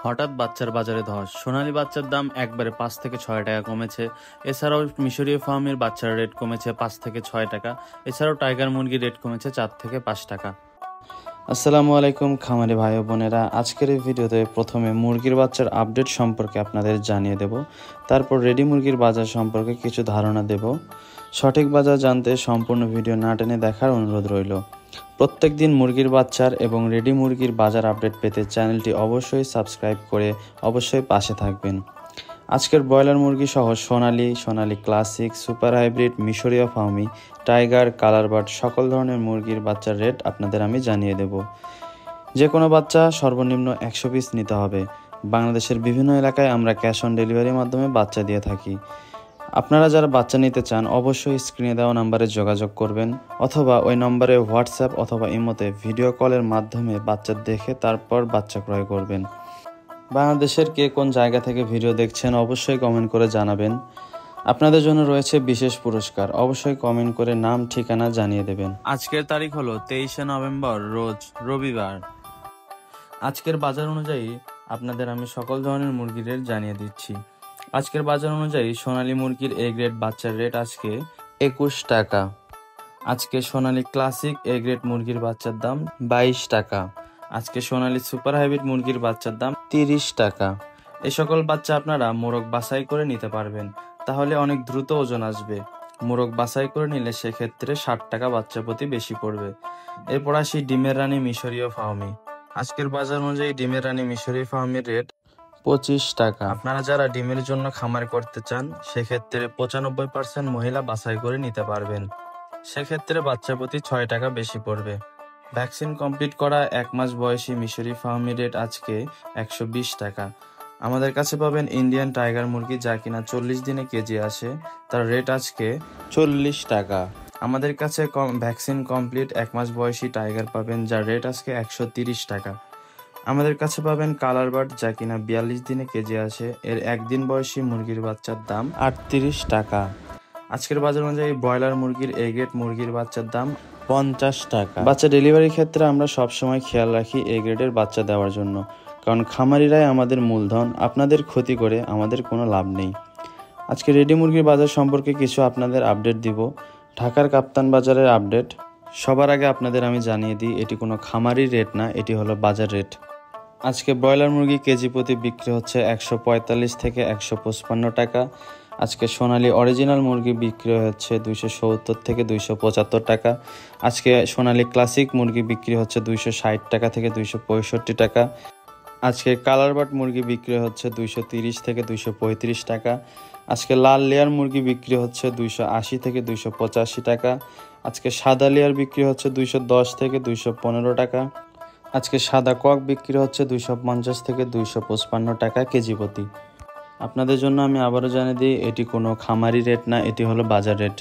হঠাৎ বাচ্চার বাজারে ধস। সোনালী বাচ্চার দাম একবারে 5 থেকে 6 টাকা কমেছে। এছাড়াও মিশরীয় ফার্মের বাচ্চার রেট কমেছে 5 থেকে 6 টাকা। এছাড়াও টাইগার মুরগির রেট কমেছে 4 থেকে 5 টাকা। আসসালামু আলাইকুম খামারি ভাই ও বোনেরা, আজকের এই ভিডিওতে প্রথমে মুরগির বাচ্চার আপডেট সম্পর্কে আপনাদের জানিয়ে দেব, তারপর রেডি মুরগির বাজার সম্পর্কে কিছু ধারণা দেব। সঠিক বাজার জানতে সম্পূর্ণ ভিডিও না টেনে দেখার অনুরোধ রইল। প্রত্যেক দিন মুরগির বাচ্চার এবং রেডি মুরগির বাজার আপডেট পেতে চ্যানেলটি অবশ্যই সাবস্ক্রাইব করে অবশ্যই পাশে থাকবেন। আজকের ব্রয়লার মুরগি সহ সোনালী ক্লাসিক, সুপার হাইব্রিড, মিশরীয় ফার্মি, টাইগার, কালার বার্ড সকল ধরনের মুরগির বাচ্চার রেট আপনাদের আমি জানিয়ে দেব। যে কোনো বাচ্চা সর্বনিম্ন 100 পিস নিতে হবে। বাংলাদেশের বিভিন্ন এলাকায় আমরা ক্যাশ অন ডেলিভারির মাধ্যমে বাচ্চা দিয়ে থাকি। আপনারা যারা বাচ্চা নিতে চান অবশ্যই স্ক্রিনে দেওয়া নম্বরে যোগাযোগ করবেন, অথবা ওই নম্বরে হোয়াটসঅ্যাপ অথবা ইমোতে ভিডিও কলের মাধ্যমে বাচ্চা দেখে তারপর বাচ্চা ক্রয় করবেন। বাংলাদেশের কে কোন জায়গা থেকে ভিডিও দেখছেন অবশ্যই কমেন্ট করে জানাবেন। আপনাদের জন্য রয়েছে বিশেষ পুরস্কার, অবশ্যই কমেন্ট করে নাম ঠিকানা জানিয়ে দেবেন। আজকের তারিখ হলো 23শে নভেম্বর, রোজ রবিবার। আজকের বাজার অনুযায়ী আপনাদের আমি সকল ধরনের মুরগির রেট জানিয়ে দিচ্ছি। আজকের বাজার অনুযায়ী সোনালী মুরগির এ গ্রেড বাচ্চার রেট আজকে 21 টাকা। আজকে সোনালী ক্লাসিক এ গ্রেড মুরগির বাচ্চার দাম 22 টাকা। আজকে সোনালী সুপার হাইব্রিড মুরগির বাচ্চার দাম 30 টাকা। এই সকল বাচ্চা আপনারা মোরগ বাছাই করে নিতে পারবেন, তাহলে অনেক দ্রুত ওজন আসবে। মোরগ বাছাই করে নিলে সেক্ষেত্রে 60 টাকা বাচ্চা প্রতি বেশি পড়বে। এরপর আসি ডিমের রানী মিশরীয় ফার্মি। আজকের বাজার অনুযায়ী ডিমের রানী মিশরীয় ফার্মির রেট 25 টাকা। আপনারা যারা ডিমের জন্য খামার করতে চান সেক্ষেত্রে 95% মহিলা বাছাই করে নিতে পারবেন। সেক্ষেত্রে বাচ্চা প্রতি 6 টাকা বেশি পড়বে। ভ্যাকসিন কমপ্লিট করা 1 মাস বয়সী মিশরি ফার্মি রেট আজকে 120 টাকা। আমাদের কাছে পাবেন ইন্ডিয়ান টাইগার মুরগি, যা কিনা 40 দিনে কেজি আসে, তার রেট আজকে 40 টাকা। আমাদের কাছে ভ্যাকসিন কমপ্লিট 1 মাস বয়সী টাইগার পাবেন, যার রেট আজকে 130 টাকা। আমাদের কাছে পাবেন কালার বার্ড, যা কিনা 42 দিনে কেজি আসে, এর একদিন বয়সী মুরগির বাচ্চার দাম 38 টাকা। আজকের বাজার অনুযায়ী ব্রয়লার মুরগির এ গ্রেড মুরগির বাচ্চার দাম 50 টাকা। বাচ্চা ডেলিভারির ক্ষেত্রে আমরা সবসময় খেয়াল রাখি এ গ্রেডের বাচ্চা দেওয়ার জন্য, কারণ খামারিরাই আমাদের মূলধন। আপনাদের ক্ষতি করে আমাদের কোনো লাভ নেই। আজকে রেডি মুরগির বাজার সম্পর্কে কিছু আপনাদের আপডেট দিব। ঢাকার কাপ্তান বাজারের আপডেট সবার আগে আপনাদের আমি জানিয়ে দিই, এটি কোনো খামারির রেট না, এটি হলো বাজার রেট। আজকে ব্রয়লার মুরগি কেজি প্রতি বিক্রি হচ্ছে 145 থেকে 155 টাকা। আজকে সোনালী অরিজিনাল মুরগি বিক্রি হচ্ছে 270 থেকে 275 টাকা। আজকে সোনালী ক্লাসিক মুরগি বিক্রি হচ্ছে 260 টাকা থেকে 265 টাকা। আজকে কালার বার্ড মুরগি বিক্রি হচ্ছে 230 থেকে 235 টাকা। আজকে লাল লেয়ার মুরগি বিক্রি হচ্ছে 280 থেকে 285 টাকা। আজকে সাদা লেয়ার বিক্রি হচ্ছে 210 থেকে 215 টাকা। আজকে সাদা কক বিক্রি হচ্ছে 250 থেকে 255 টাকা কেজি প্রতি। আপনাদের জন্য আমি আবারও জানিয়ে দিই, এটি কোনো খামারি রেট না, এটি হলো বাজার রেট।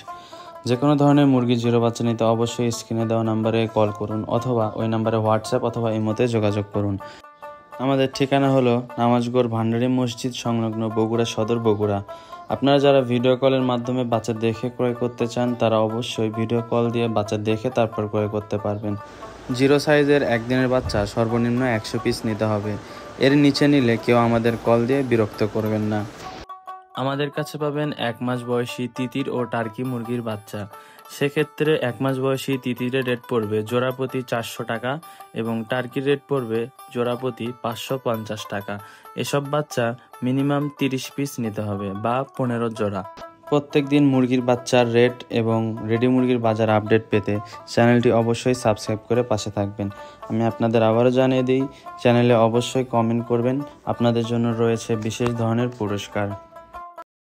যে কোনো ধরনের মুরগি জিরো বাচ্চা নিতে অবশ্যই স্ক্রিনে দেওয়া নাম্বারে কল করুন, অথবা ওই নাম্বারে হোয়াটসঅ্যাপ অথবা ইমোতে যোগাযোগ করুন। আমাদের ঠিকানা হলো নামাজগড় ভান্ডারী মসজিদ সংলগ্ন, বগুড়া সদর, বগুড়া। আপনারা যারা ভিডিও কলের মাধ্যমে বাচ্চা দেখে ক্রয় করতে চান তারা অবশ্যই ভিডিও কল দিয়ে বাচ্চা দেখে তারপর ক্রয় করতে পারবেন। জিরো সাইজের একদিনের বাচ্চা সর্বনিম্ন 100 পিস নিতে হবে। এর নিচে নিলে কেউ আমাদের কল দিয়ে বিরক্ত করবেন না। আমাদের কাছে পাবেন 1 মাস বয়সী তিতির ও টার্কি মুরগির বাচ্চা। সেক্ষেত্রে 1 মাস বয়সী তিতিরের রেট পড়বে জোড়া প্রতি 400 টাকা এবং টার্কির রেট পড়বে জোড়া প্রতি 550 টাকা। এসব বাচ্চা মিনিমাম 30 পিস নিতে হবে বা 15 জোড়া। প্রত্যেক দিন মুরগির বাচ্চার রেট এবং রেডি মুরগির বাজার আপডেট পেতে চ্যানেলটি অবশ্যই সাবস্ক্রাইব করে পাশে থাকবেন। আমি আপনাদের আবারও জানিয়ে দিই, চ্যানেলে অবশ্যই কমেন্ট করবেন, আপনাদের জন্য রয়েছে বিশেষ ধরনের পুরস্কার।